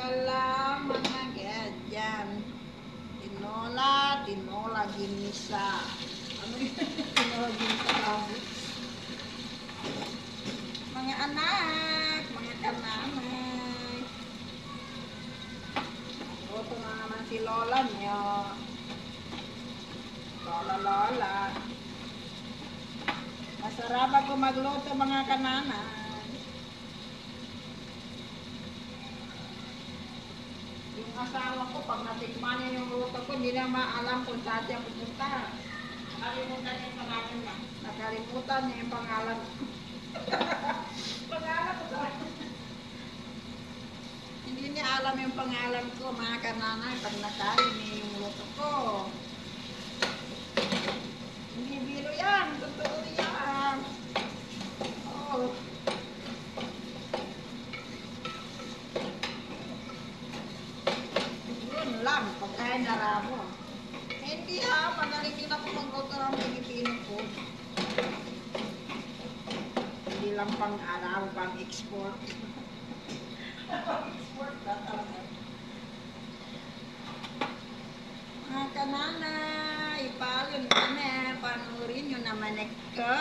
halaman na ganyan. Tinola ginisa. Ano yun? Tinola ginisa. Mga anak, mga kananay. Luto na naman si Lola niyo. Lola. Masarap ako magluto mga kananay. Yung asawa ko, pag natikman niya yung luto ko, hindi na maalam kung saan siya pupunta. Nakalimutan niya yung pangalan niya. Nakalimutan niya yung pangalan. Pangalan ko sa hindi niya alam yung pangalan ko, mga kananay, pag nakain niya yung luto ko. Hindi biro yan, totoo yan. Oh. Yun lang, pagkain na ramo. Hindi ha, magaling din ako magluto ng Pilipino food. Hindi lang pang-araw, pang-export. Pang-export na talaga. Mga kananay, ipalon kami, panurin nyo naman ako.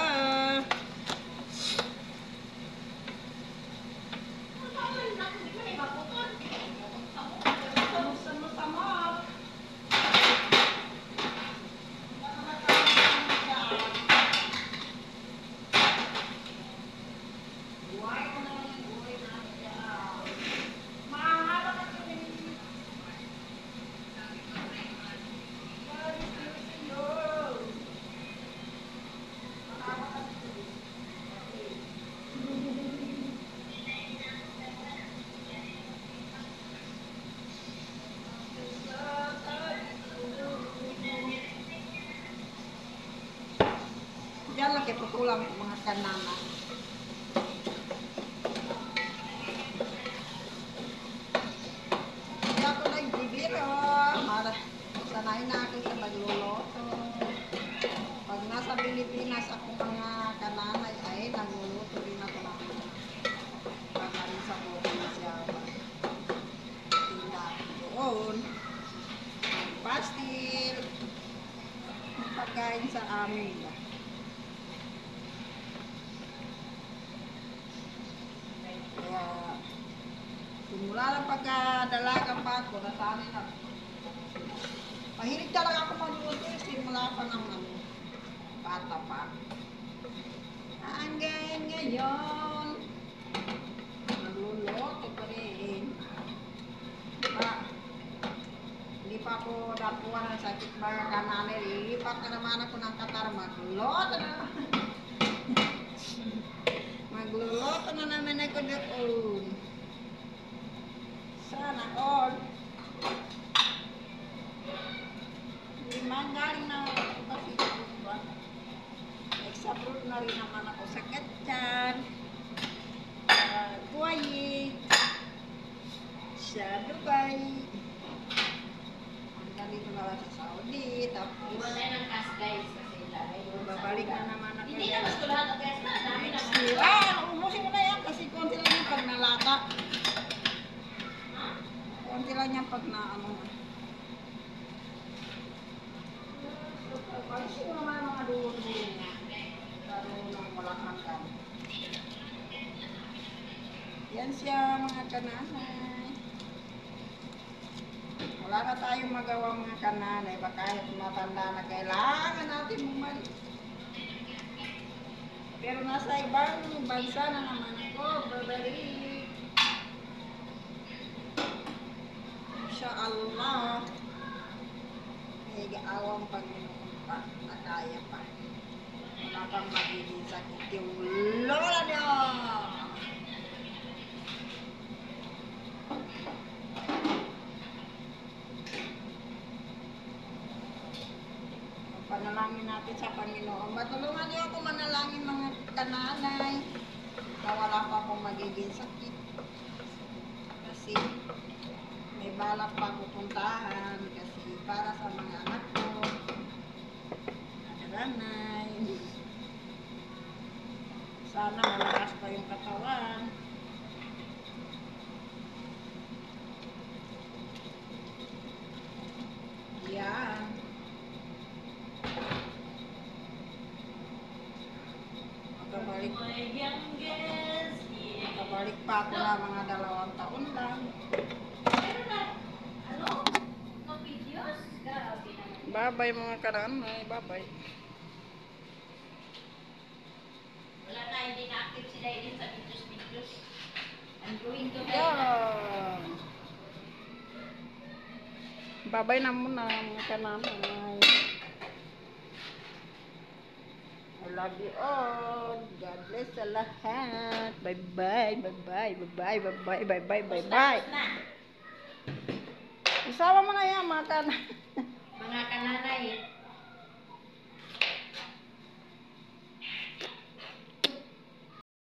Diyan lang kayo putulang mga kanana. Hindi ako nagbibiro. Sanay na ako sa nagluluto. Pag nasa Pilipinas ako mga kananay ay nagluluto din ako ng kakarin sa probinsya. Tinda doon. Pastil. Pagkain sa amin ba? Kaya, simula lang pagkadalaga pa ako, nasanay na. Mahilig talaga ako magluto, simula pa ng bata pa. Hanggang ngayon, nagluluto pa rin. Hindi pa ako nakuha ng sakit mga kananay, lilipat na naman ako ng Qatar, magluto na. Magluluto na naman ako doon. Sana all. Hindi man galing na ako kasi ba? Nag-abroad na rin naman ako sa Gatchan, Kuwait, sa Dubai. Hanggang dito na lang sa Saudi. Tapos, wala ng cash guys kasi babalik na naman ako. Hindi na mas lahat ng guys na dami naman. Umusin mo na yan kasi konti lang yung pag nalata. Konti lang yan pag na ano. Palisin mo naman ang mga dulo-dulo niya. Lalo nang walang hanggan. Yan siya mga kananay. Wala na tayong magawa mga kananay. Baka matanda na kailangan natin bumalik. Pero nasa ibang bansa na naman ako, babalik. Insyaallah. May gaawang Panginoon pa, na kaya pa. Wala pang magiging sakit yung lola niyo. Panalangin natin sa Panginoon. Matulungan niyo ako manalangin mga kananay na wala pa akong magiging sakit. Kasi may balak pa pupuntahan kasi para sa mga anak ko. Nanay. Sana malakas pa yung katawan. pa ako na mga 2 taon lang. Pero na, ano? No videos? Grabe naman. Babay mga kananay, babay. Wala na, hindi na-active si Dailin sa videos. I'm going to bed. Yan. Babay na muna mga kananay. I love you all. God bless sa lahat. Bye-bye, bye-bye, bye-bye, bye-bye, bye-bye, bye-bye. Tapos na. Isawa mo na yan mga kananay. Mga kananay,